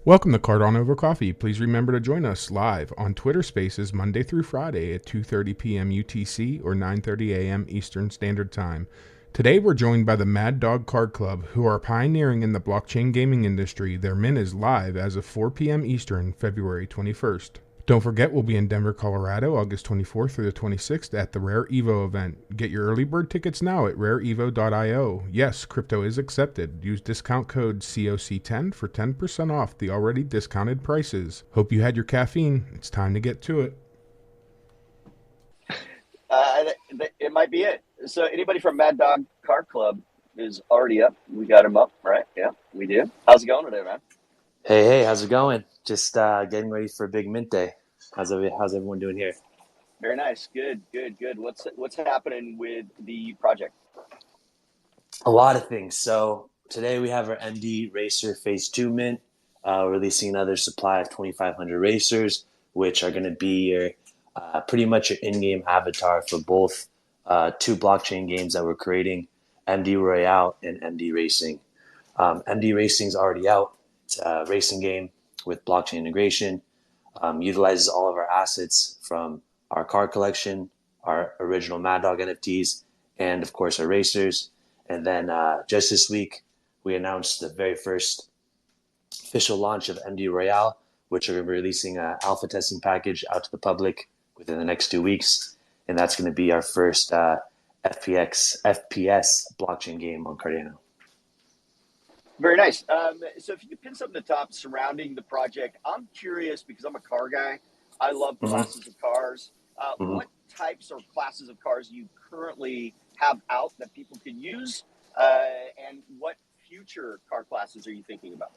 Welcome to Cardano Over Coffee. Please remember to join us live on Twitter Spaces Monday through Friday at 2:30 p.m. UTC or 9:30 a.m. Eastern Standard Time. Today we're joined by the Mad Dog Card Club, who are pioneering in the blockchain gaming industry. Their min is live as of 4 p.m. Eastern, February 21st. Don't forget, we'll be in Denver, Colorado, August 24th through the 26th at the Rare Evo event. Get your early bird tickets now at rareevo.io. Yes, crypto is accepted. Use discount code COC10 for 10% off the already discounted prices. Hope you had your caffeine. It's time to get to it. It might be it. So anybody from Mad Dog Card Club is already up. We got him up, right? Yeah, we do. How's it going today, man? Hey, how's it going? Just getting ready for a big mint day. How's everyone doing here? Very nice. Good. What's happening with the project? A lot of things. So today we have our MD Racer Phase 2 mint, releasing another supply of 2,500 racers, which are going to be your pretty much your in-game avatar for both two blockchain games that we're creating, MD Royale and MD Racing. MD Racing's already out. It's a racing game with blockchain integration, utilizes all of our assets from our card collection, our original Mad Dog NFTs, and of course our racers. And then just this week, we announced the very first official launch of MD Royale, which we're going to be releasing an alpha testing package out to the public within the next 2 weeks. And that's going to be our first FPS blockchain game on Cardano. Very nice. So if you could pin something at the top surrounding the project, I'm curious because I'm a car guy. I love classes of cars. What types or classes of cars do you currently have out that people can use? And what future car classes are you thinking about?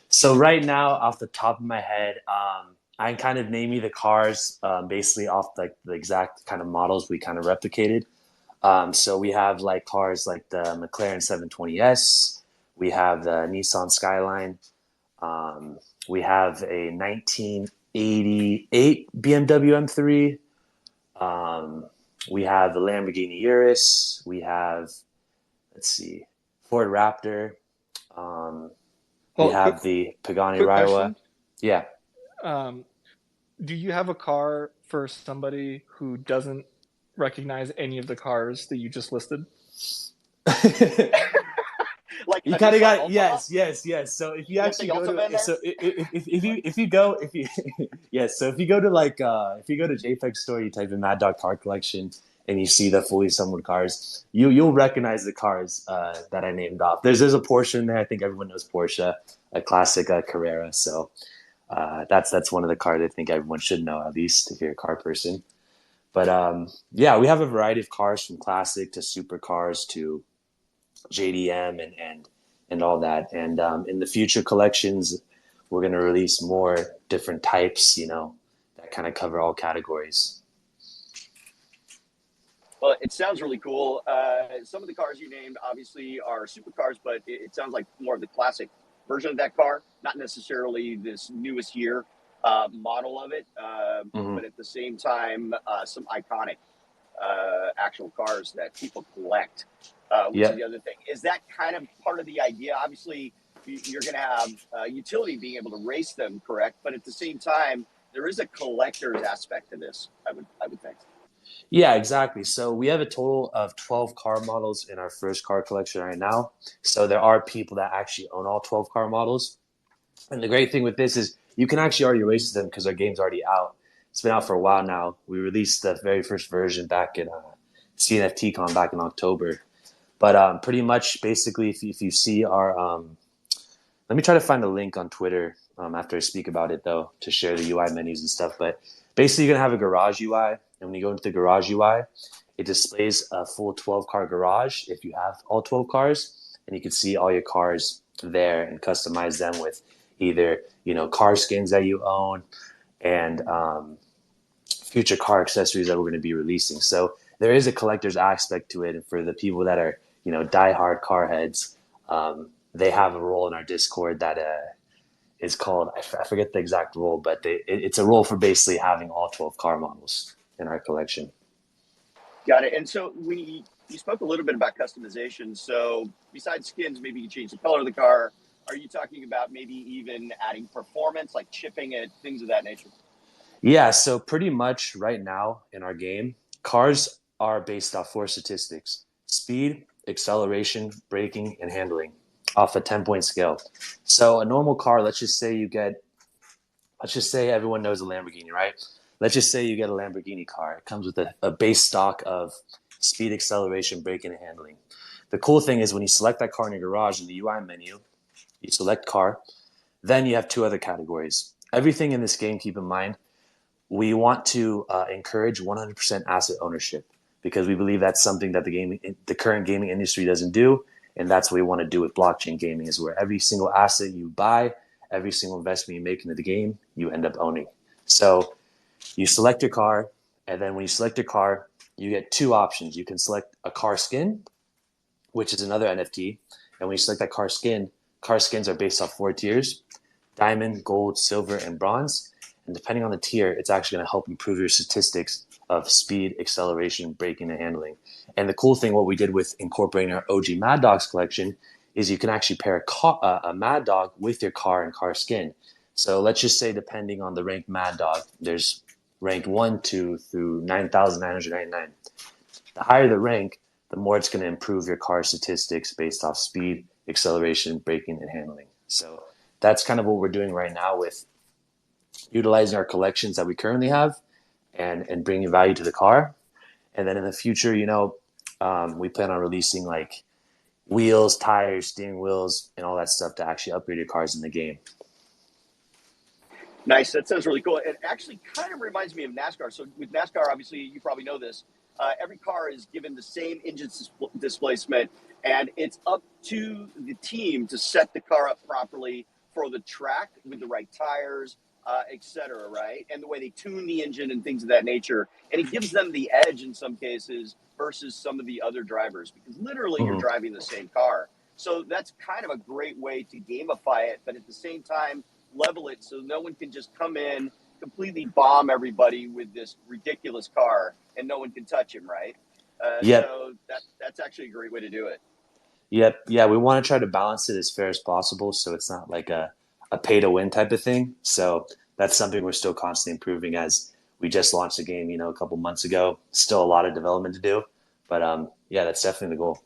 So right now, off the top of my head, I can kind of name you the cars basically off like the exact kind of models we kind of replicated. So we have like cars like the McLaren 720S. We have the Nissan Skyline. We have a 1988 BMW M3. We have the Lamborghini Urus. We have, Ford Raptor. We have the Pagani Raiwa. Yeah. Do you have a car for somebody who doesn't recognize any of the cars that you just listed? Like you kind of got yes. So if you actually go to so if you go yes, so if you go to if you go to JPEG store, you type in Mad Dog Car Collection and you see the fully assembled cars, you'll recognize the cars that I named off. There's a Porsche in there. I think everyone knows Porsche, a classic Carrera. So that's one of the cars I think everyone should know, at least if you're a car person. But yeah, we have a variety of cars from classic to supercars to JDM and all that. And in the future collections, we're going to release more different types, that kind of cover all categories. Well, it sounds really cool. Some of the cars you named obviously are supercars, but it sounds like more of the classic version of that car, not necessarily this newest year model of it, but at the same time, some iconic actual cars that people collect. Which is the other thing. Is that kind of part of the idea? Obviously, you're going to have utility being able to race them, correct? But at the same time, there is a collector's aspect to this, I would think. Yeah, exactly. So we have a total of 12 car models in our first car collection right now. So there are people that actually own all 12 car models. And the great thing with this is you can actually already race them because our game's already out. It's been out for a while now. We released the very first version back in CNFTCon back in October. But pretty much, basically, if you see our, let me try to find a link on Twitter after I speak about it, though, to share the UI menus and stuff. But basically, you're going to have a garage UI. And when you go into the garage UI, it displays a full 12-car garage if you have all 12 cars. And you can see all your cars there and customize them with either, car skins that you own and future car accessories that we're going to be releasing. So there is a collector's aspect to it. And for the people that are diehard car heads, they have a role in our Discord that is called, I forget the exact role, but it's a role for basically having all 12 car models in our collection. Got it. And so you spoke a little bit about customization. So besides skins, maybe you change the color of the car, are you talking about maybe even adding performance, like chipping it, things of that nature? Yeah, so pretty much right now in our game, cars are based off 4 statistics: speed, acceleration, braking, and handling, off a 10-point scale. So a normal car, let's just say everyone knows a Lamborghini, right? Let's just say you get a Lamborghini car. It comes with a base stock of speed, acceleration, braking, and handling. The cool thing is when you select that car in your garage in the UI menu, you select car, then you have 2 other categories. Everything in this game, keep in mind, we want to encourage 100% asset ownership because we believe that's something that the current gaming industry doesn't do, and that's what we want to do with blockchain gaming, is where every single asset you buy, every single investment you make into the game, you end up owning. So you select your car, and then when you select your car, you get 2 options. You can select a car skin, which is another NFT, and when you select that car skins are based off 4 tiers: diamond, gold, silver, and bronze. And depending on the tier, it's actually going to help improve your statistics of speed, acceleration, braking, and handling. And the cool thing, what we did with incorporating our OG Mad Dogs collection, is you can actually pair a Mad Dog with your car and car skin. So let's just say, depending on the ranked Mad Dog, there's ranked 1, 2 through 9,999. The higher the rank, the more it's going to improve your car statistics based off speed, acceleration, braking, and handling. So that's kind of what we're doing right now with utilizing our collections that we currently have and bringing value to the car. And then in the future, we plan on releasing like wheels, tires, steering wheels, and all that stuff to actually upgrade your cars in the game. Nice. That sounds really cool. It actually kind of reminds me of NASCAR. So with NASCAR, obviously, you probably know this. Every car is given the same engine displacement, and it's up to the team to set the car up properly for the track with the right tires, et cetera, right? And the way they tune the engine and things of that nature. And it gives them the edge in some cases versus some of the other drivers, because literally you're driving the same car. So that's kind of a great way to gamify it, but at the same time, level it so no one can just come in, completely bomb everybody with this ridiculous car and no one can touch him, right? Yep. So that's actually a great way to do it. Yep. Yeah, we want to try to balance it as fair as possible so it's not like a pay to win type of thing. So that's something we're still constantly improving, as we just launched the game, a couple months ago. Still a lot of development to do. But yeah, that's definitely the goal.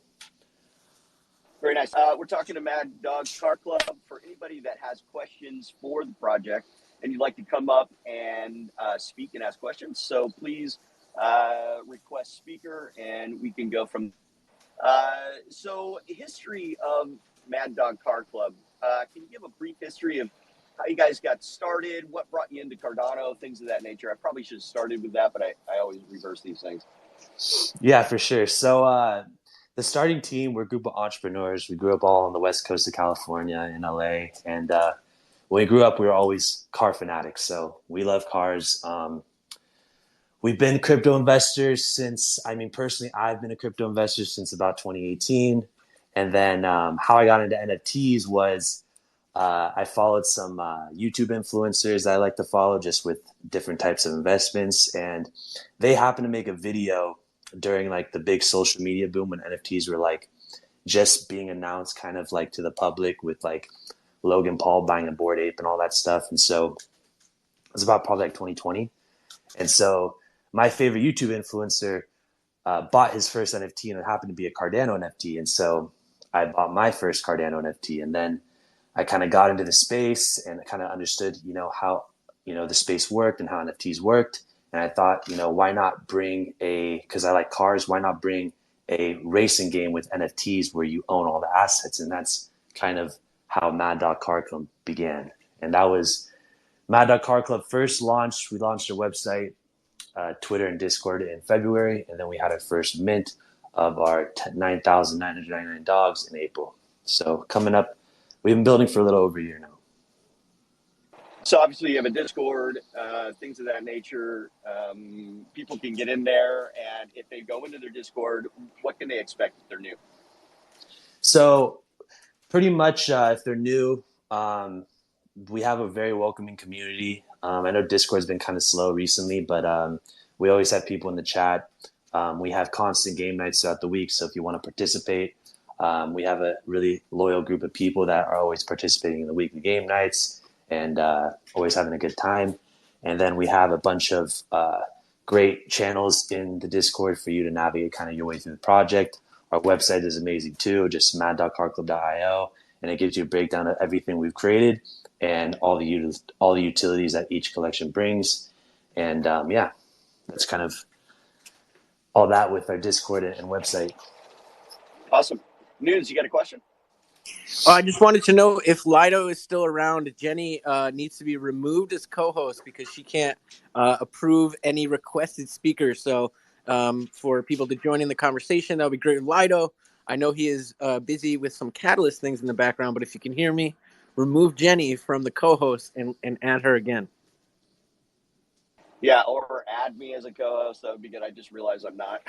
Very nice. We're talking to Mad Dog Car Club. For anybody that has questions for the project and you'd like to come up and speak and ask questions, so please request speaker and we can go from. So history of Mad Dog Car Club. Can you give a brief history of how you guys got started, what brought you into Cardano, things of that nature? I probably should have started with that, but I always reverse these things. Yeah, for sure. So the starting team, we're a group of entrepreneurs. We grew up all on the west coast of California in LA. And when we grew up, we were always car fanatics. So we love cars. We've been crypto investors since, personally, I've been a crypto investor since about 2018. And then how I got into NFTs was I followed some YouTube influencers I like to follow just with different types of investments. And they happened to make a video during like the big social media boom when NFTs were like just being announced kind of like to the public, with like Logan Paul buying a Bored Ape and all that stuff. And so it was about probably like 2020. And so my favorite YouTube influencer bought his first NFT, and it happened to be a Cardano NFT. And so I bought my first Cardano NFT, and then I kind of got into the space and kind of understood, how, the space worked and how NFTs worked. And I thought, why not because I like cars, why not bring a racing game with NFTs where you own all the assets? And that's kind of how Mad Dog Car Club began. And that was Mad Dog Car Club first launched. We launched our website, Twitter, and Discord in February. And then we had our first mint of our 9,999 dogs in April. So coming up, we've been building for a little over a year now. So obviously you have a Discord, things of that nature. People can get in there, and if they go into their Discord, what can they expect if they're new? So pretty much if they're new, we have a very welcoming community. I know Discord's been kind of slow recently, but we always have people in the chat. We have constant game nights throughout the week. So if you want to participate, We have a really loyal group of people that are always participating in the weekly game nights and always having a good time. And then we have a bunch of great channels in the Discord for you to navigate kind of your way through the project. Our website is amazing too, just mad.carclub.io, and it gives you a breakdown of everything we've created and all the utilities that each collection brings. And yeah, that's kind of all that with our Discord and website. Awesome. Nunes, you got a question? I just wanted to know if Lido is still around. Jenny needs to be removed as co-host because she can't approve any requested speakers. So for people to join in the conversation, that would be great. Lido, I know he is busy with some Catalyst things in the background, but if you can hear me, remove Jenny from the co-host and add her again. Yeah, or add me as a co-host. That would be good. I just realized I'm not.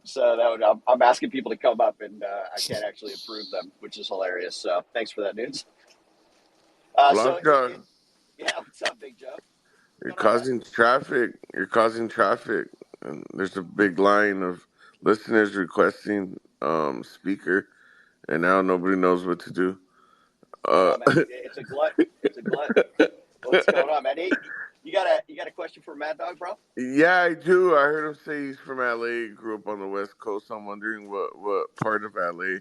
So I'm asking people to come up, and I can't actually approve them, which is hilarious. So thanks for that, Nunes. Yeah, what's up, Big Joe? you're causing traffic. You're causing traffic. And there's a big line of listeners requesting speaker, and now nobody knows what to do. Man, it's a glut. It's a glut. What's going on, man? Hey, you got a question for Mad Dog, bro? Yeah, I do. I heard him say he's from LA, grew up on the West Coast. I'm wondering what part of LA.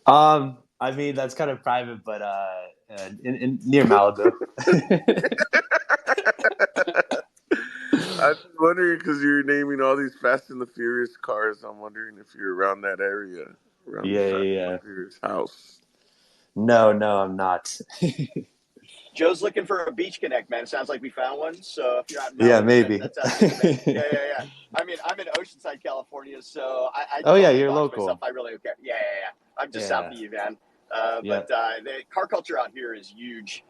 I mean, that's kind of private, but in near Malibu. I'm just wondering because you're naming all these Fast and the Furious cars. I'm wondering if you're around that area, around the Fast and the Furious house. No, I'm not. Joe's looking for a beach connect, man. It sounds like we found one. So if you're out in Malibu, maybe. That sounds good. Yeah. I mean, I'm in Oceanside, California, so I You're local. myself. I really don't care. Yeah. I'm just south of you, man. But the car culture out here is huge.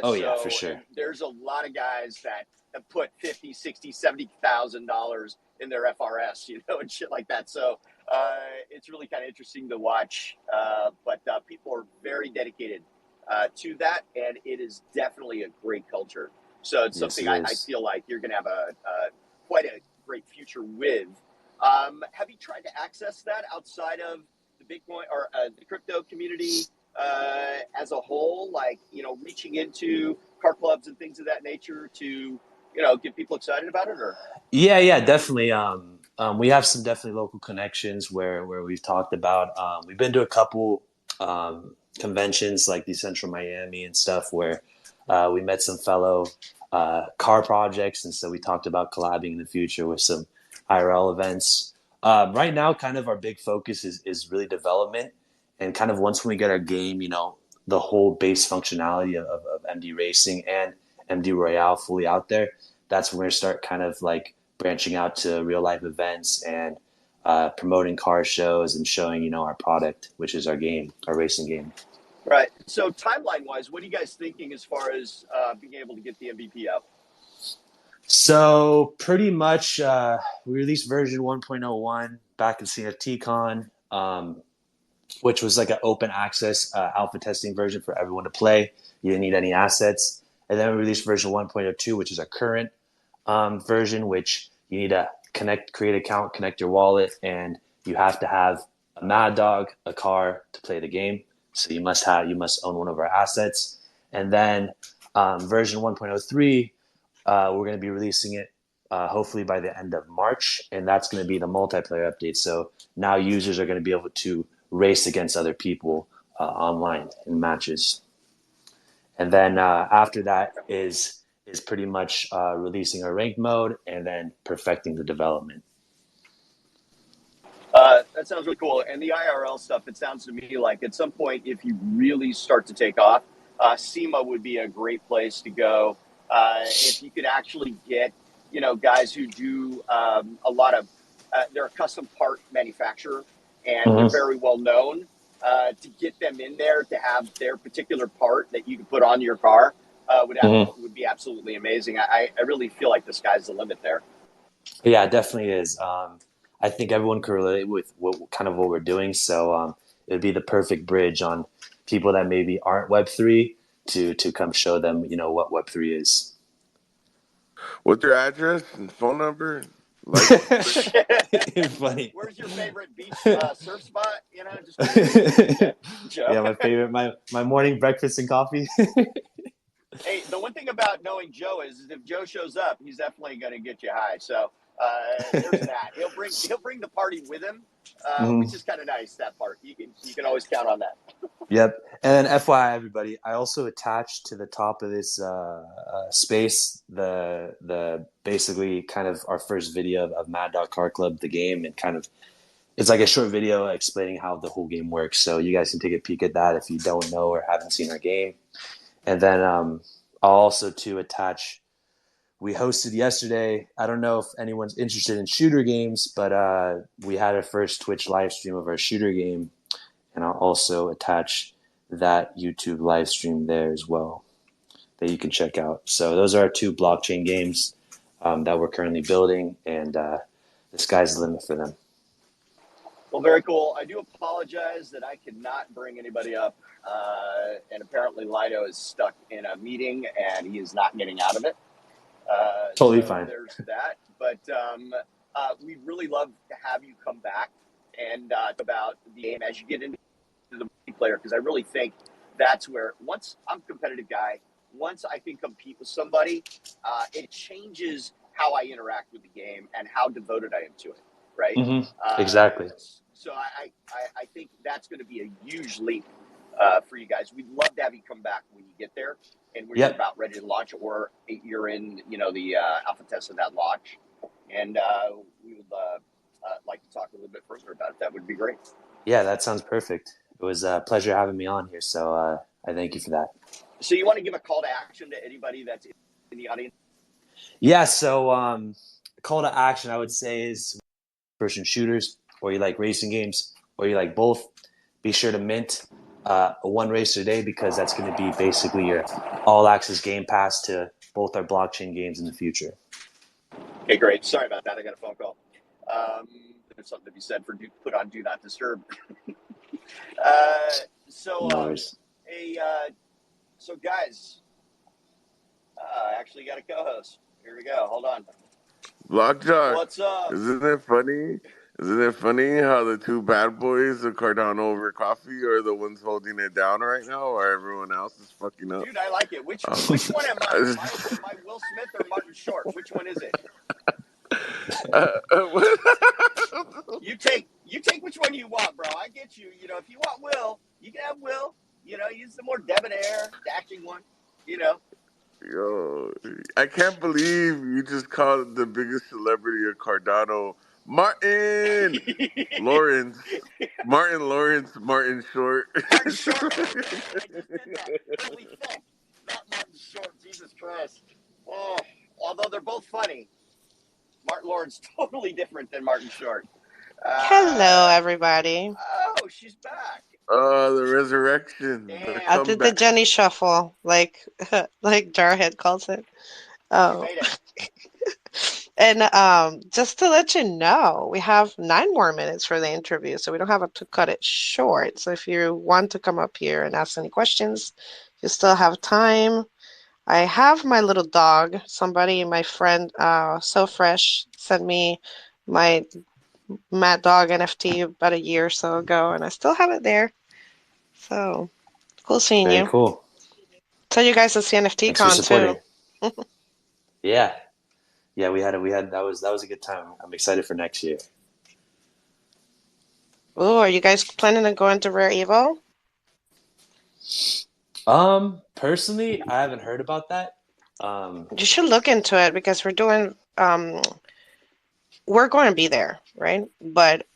For sure. There's a lot of guys that have put $50,000, $60,000, $70,000 in their FRS, and shit like that. So it's really kind of interesting to watch. But people are very dedicated to that, and it is definitely a great culture. So it's something I feel like you're going to have quite a great future with. Have you tried to access that outside of the Bitcoin or the crypto community as a whole, like, reaching into car clubs and things of that nature to, get people excited about it? Or Yeah, definitely. We have some definitely local connections where we've talked about. We've been to a couple conventions like the Central Miami and stuff where we met some fellow car projects, and so we talked about collabing in the future with some IRL events. Right now, kind of our big focus is really development, and kind of once we get our game, the whole base functionality of MD Racing and MD Royale fully out there, that's when we're going to start kind of like branching out to real life events and promoting car shows and showing, our product, which is our game, our racing game. Right. So timeline wise, what are you guys thinking as far as being able to get the MVP out? So pretty much we released version 1.01 back in CFTCon, which was like an open access alpha testing version for everyone to play. You didn't need any assets. And then we released version 1.02, which is our current version, which you need to create an account, connect your wallet, and you have to have a Mad Dog, a car to play the game. So you must own one of our assets. And then version 1.03, we're going to be releasing it hopefully by the end of March, and that's going to be the multiplayer update. So now users are going to be able to race against other people online in matches. And then after that is pretty much releasing our ranked mode and then perfecting the development. That sounds really cool. And the IRL stuff, it sounds to me like at some point, if you really start to take off, SEMA would be a great place to go. If you could actually get, guys who do a lot of, they're a custom part manufacturer and they're very well known, to get them in there to have their particular part that you can put on your car would be absolutely amazing. I really feel like the sky's the limit there. Yeah, it definitely is. I think everyone can relate with what we're doing. So it would be the perfect bridge on people that maybe aren't Web3 to come show them, what Web3 is. What's your address and phone number? Like, Funny. Where's your favorite beach surf spot? You know, just Joe. Yeah, my favorite, my morning breakfast and coffee. Hey, the one thing about knowing Joe is if Joe shows up, he's definitely going to get you high. So there's that. He'll bring the party with him, which is kind of nice. That part you can always count on that. Yep. And then FYI, everybody, I also attached to the top of this space the basically kind of our first video of Mad Dog Car Club, the game, and kind of it's like a short video explaining how the whole game works. So you guys can take a peek at that if you don't know or haven't seen our game. And then I'll also to attach. We hosted yesterday. I don't know if anyone's interested in shooter games, but we had our first Twitch live stream of our shooter game. And I'll also attach that YouTube live stream there as well that you can check out. So those are our 2 blockchain games that we're currently building, and the sky's the limit for them. Well, very cool. I do apologize that I could not bring anybody up, and apparently Lido is stuck in a meeting and he is not getting out of it. Totally so fine. There's that. But we'd really love to have you come back and talk about the game as you get into the multiplayer, because I really think that's where, once I'm a competitive guy, once I can compete with somebody, it changes how I interact with the game and how devoted I am to it, right? Exactly. So I think that's going to be a huge leap for you guys. We'd love to have you come back when you get there and when you're about ready to launch, or you're in, the alpha test of that launch. And we would like to talk a little bit further about it. That would be great. Yeah, that sounds perfect. It was a pleasure having me on here, so I thank you for that. So you want to give a call to action to anybody that's in the audience? Yeah, so call to action I would say is person shooters, or you like racing games, or you like both, be sure to mint one race a day, because that's going to be basically your all-access game pass to both our blockchain games in the future. Okay, great. Sorry about that. I got a phone call. There's something to be said for put on Do Not Disturb. So guys, I actually got a co-host. Here we go. Hold on. Blockjock. What's up? Isn't it funny? Isn't it funny how the 2 bad boys of Cardano over coffee are the ones holding it down right now, while everyone else is fucking up? Dude, I like it. Which one am I? Am I Will Smith or Martin Short? Which one is it? You take which one you want, bro. I get you. If you want Will, you can have Will. He's the more debonair, dashing one. Yo, I can't believe you just called the biggest celebrity of Cardano Martin Lawrence. Martin Short. Martin Short. I just did that. Holy fuck. Not Martin Short. Jesus Christ. Oh, although they're both funny. Martin Lawrence totally different than Martin Short. Hello, everybody. Oh, she's back. Oh, the resurrection. I did the Jenny shuffle, like Jarhead calls it. Oh. You made it. And just to let you know, we have 9 more minutes for the interview, so we don't have to cut it short. So if you want to come up here and ask any questions, you still have time. I have my little dog. My friend, So Fresh, sent me my Mad Dog NFT about a year or so ago, and I still have it there. So cool seeing you. Very cool. Tell you guys it's the NFT con too. Yeah, we had that was a good time. I'm excited for next year. Oh, are you guys planning on going to Rare Evo? Personally, I haven't heard about that. You should look into it, because we're going to be there, right? But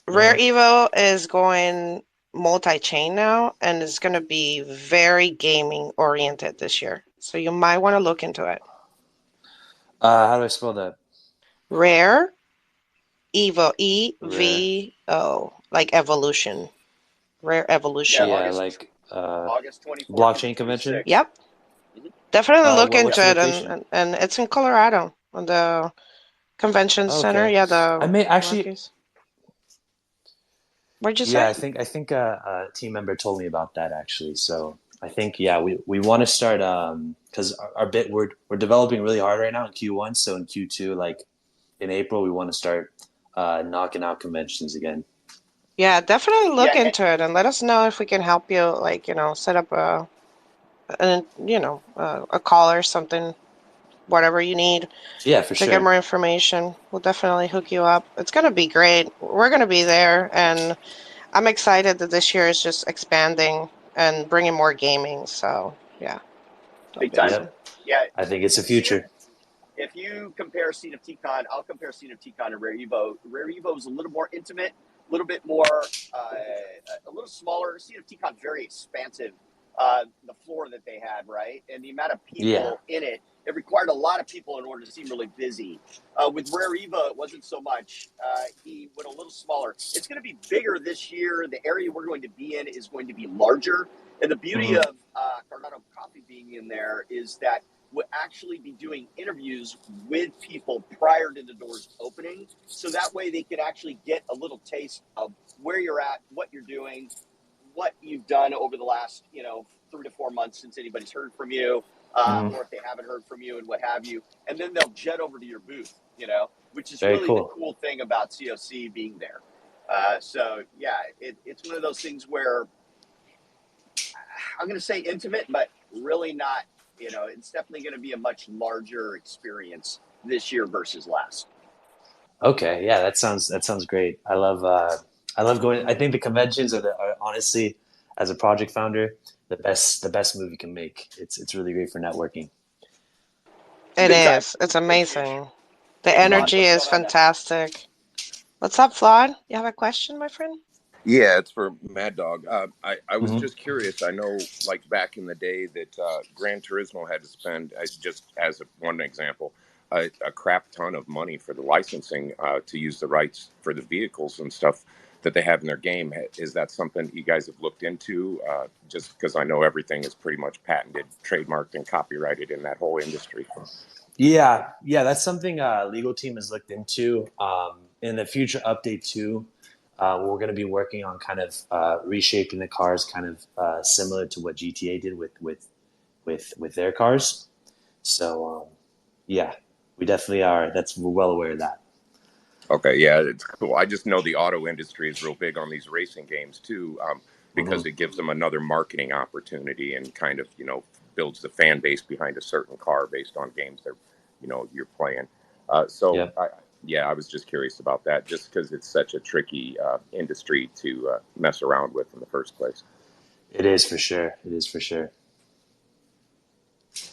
Rare Evo is going multi-chain now, and it's going to be very gaming oriented this year. So you might want to look into it. How do I spell that? Rare Evo, EVO, like evolution. Rare Evolution. Yeah, like August 24th. Blockchain convention. Yep. Definitely look into it, and it's in Colorado on the convention center. Yeah, I may actually. Rockies. What'd you say? Yeah, I think a team member told me about that actually. So I think we want to start because our bit we're developing really hard right now in Q1. So in Q2, like in April, we want to start knocking out conventions again. Yeah, definitely look Yeah, into it and let us know if we can help you, like, set up a call or something, whatever you need Yeah, for to get sure. more information. We'll definitely hook you up. It's going to be great. We're going to be there, and I'm excited that this year is just expanding and bringing more gaming. So, yeah, that'll big be time. awesome. Yep. Yeah, I think it's the Scene of, future. if you compare Scene of TCon, I'll compare Scene of TCon and Rare Evo. Rare Evo is a little more intimate, a little bit more, a little smaller. Scene of TCon very expansive. The floor that they had, right, and the amount of Yeah. people in it, it required a lot of people in order to seem really busy. With Rare Evo, it wasn't so much. He went a little smaller. It's going to be bigger this year. The area we're going to be in is going to be larger. And the beauty Mm-hmm. of Cardano Coffee being in there is that we'll actually be doing interviews with people prior to the doors opening. So that way they can actually get a little taste of where you're at, what you're doing, what you've done over the last, 3 to 4 months since anybody's heard from you, Mm-hmm. or if they haven't heard from you and what have you. And then they'll jet over to your booth, which is Very really the cool. cool thing about COC being there. So, yeah, it's one of those things where I'm going to say intimate, but really not. It's definitely going to be a much larger experience this year versus last. Okay, yeah, that sounds great. I love going. I think the conventions are honestly, as a project founder, the best move you can make. It's really great for networking. It Big time. is. It's It's huge. amazing. The Hey, Flawed, energy what's is going on, man? fantastic. What's up, Flawed? You have a question, my friend? Yeah, it's for Mad Dog. I was Mm-hmm. just curious. I know, like back in the day, that Gran Turismo had to spend, just as one example, a crap ton of money for the licensing to use the rights for the vehicles and stuff that they have in their game. Is that something you guys have looked into? Just because I know everything is pretty much patented, trademarked, and copyrighted in that whole industry. Yeah, that's something legal team has looked into. In the future update too, we're going to be working on kind of reshaping the cars, kind of similar to what GTA did with their cars. So yeah, we definitely are. We're well aware of that. Okay, yeah, it's cool. I just know the auto industry is real big on these racing games too, Mm-hmm. because it gives them another marketing opportunity and kind of, builds the fan base behind a certain car based on games that, you're playing. So, Yeah, I was just curious about that, just because it's such a tricky industry to mess around with in the first place. it is for sure. It is for sure.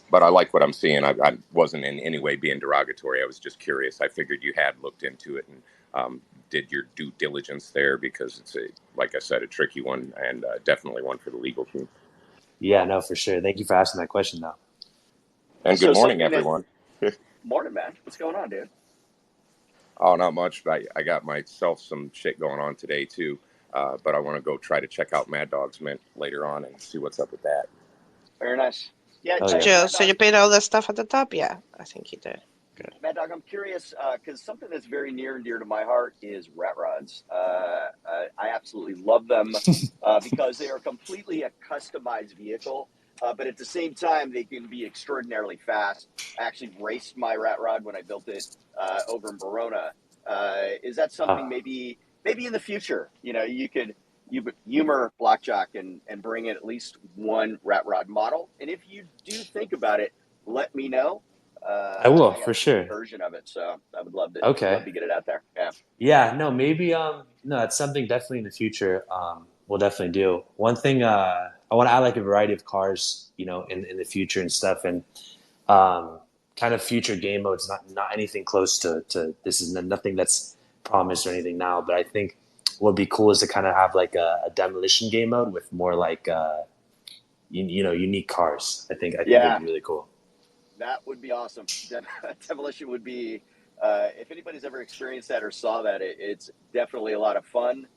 But I like what I'm seeing. I wasn't in any way being derogatory. I was just curious. I figured you had looked into it and did your due diligence there, because it's like I said, a tricky one, and definitely one for the legal team. Yeah, no, for sure. Thank you for asking that question, though. And good So morning, something that everyone. morning, man. What's going on, dude? Oh, not much. I got myself some shit going on today too. But I want to go try to check out Mad Dog's Mint later on and see what's up with that. Very nice. Yeah, Oh Did yeah. you? Mad So Dog. you paid all the stuff at the top? Yeah, I think you did. Good. Mad Dog, I'm curious because something that's very near and dear to my heart is rat rods. I absolutely love them because they are completely a customized vehicle, but at the same time, they can be extraordinarily fast. I actually raced my rat rod when I built it over in Verona. Is that something maybe in the future? You could humor Blockjock and bring in at least one rat rod model, and if you do think about it, let me know. I will I got for a sweet sure. version of it, so I would love to Okay. get it out there. Yeah. Yeah, no, maybe no, it's something definitely in the future we'll definitely do. One thing I want to add like a variety of cars, in the future and stuff, and kind of future game modes, not anything close to this is nothing that's promised or anything now, but I think what would be cool is to kind of have like a demolition game mode with more like unique cars. I think it'd Yeah, be really cool. that would be awesome. Demolition would be. If anybody's ever experienced that or saw that, it's definitely a lot of fun.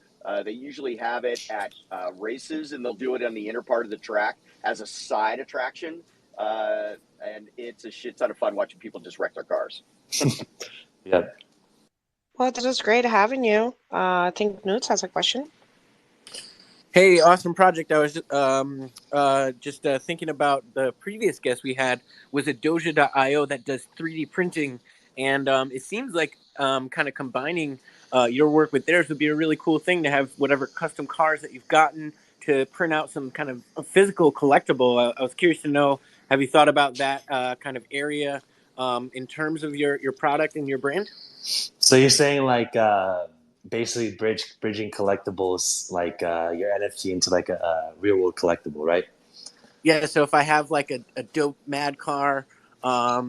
They usually have it at races, and they'll do it on the inner part of the track as a side attraction. And it's a shit ton of fun watching people just wreck their cars. Yeah. Well, this was great having you. I think Newt has a question. Hey, awesome project. I was just thinking about the previous guest we had was a Doja.io that does 3D printing, and it seems like kind of combining your work with theirs would be a really cool thing to have whatever custom cars that you've gotten to print out some kind of a physical collectible. I was curious to know, have you thought about that kind of area in terms of your product and your brand? So you're saying like basically bridging collectibles, like your NFT into like a real world collectible, right? Yeah. So if I have like a dope Mad car or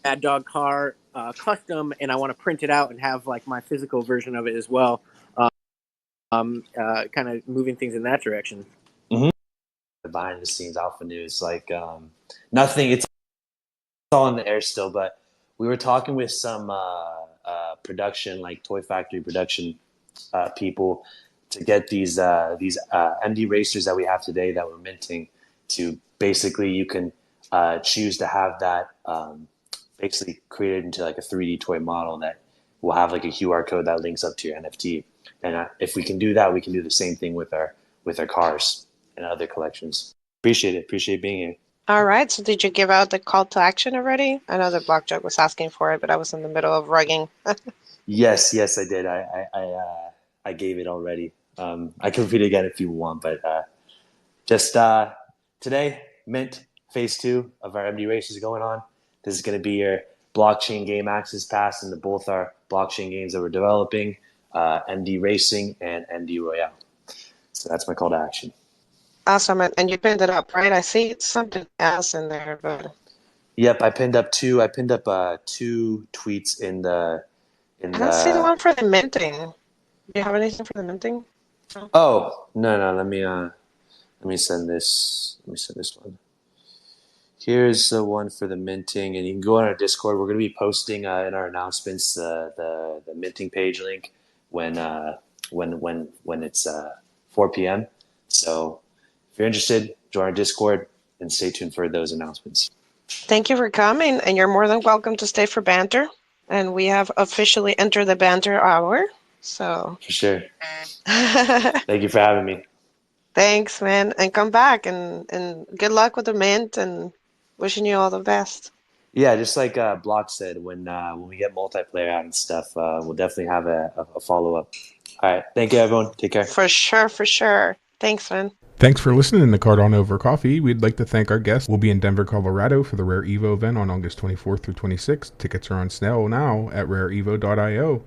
Mad Dog car custom, and I want to print it out and have like my physical version of it as well, kind of moving things in that direction. The behind the scenes alpha news, like nothing. It's all in the air still, but we were talking with some production, like toy factory production people, to get these MD racers that we have today that we're minting. To basically, you can choose to have that basically created into like a 3D toy model that will have like a QR code that links up to your NFT. And if we can do that, we can do the same thing with our cars and other collections. Appreciate being here. All right. So did you give out the call to action already? I know that Block Joke was asking for it, but I was in the middle of rugging. Yes, I did. I gave it already. I can repeat it again if you want, but just today, Mint Phase 2 of our MD race is going on. This is going to be your blockchain game access pass into both our blockchain games that we're developing, MD Racing and MD Royale. So that's my call to action. Awesome. And you pinned it up, right? I see something else in there, but Yep, I pinned up two tweets in the I don't see the one for the minting. Do you have anything for the minting? No? Oh, no, let me send this. Let me send this one. Here's the one for the minting, and you can go on our Discord. We're going to be posting in our announcements the minting page link when it's 4 p.m. So if you're interested, join our Discord and stay tuned for those announcements. Thank you for coming, and you're more than welcome to stay for banter. And we have officially entered the banter hour. So For sure. Thank you for having me. thanks, man, and come back and good luck with the mint and wishing you all the best. Yeah, just like Block said, when we get multiplayer out and stuff, we'll definitely have a follow up. All right, thank you, everyone. Take care. For sure. Thanks, man. Thanks for listening to Cardano Over Coffee. We'd like to thank our guests. We'll be in Denver, Colorado for the Rare Evo event on August 24th through 26th. Tickets are on sale now at rareevo.io.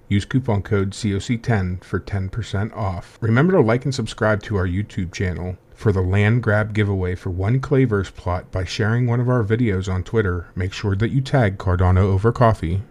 Use coupon code COC10 for 10% off. Remember to like and subscribe to our YouTube channel for the land grab giveaway for one Clayverse plot by sharing one of our videos on Twitter. Make sure that you tag Cardano Over Coffee.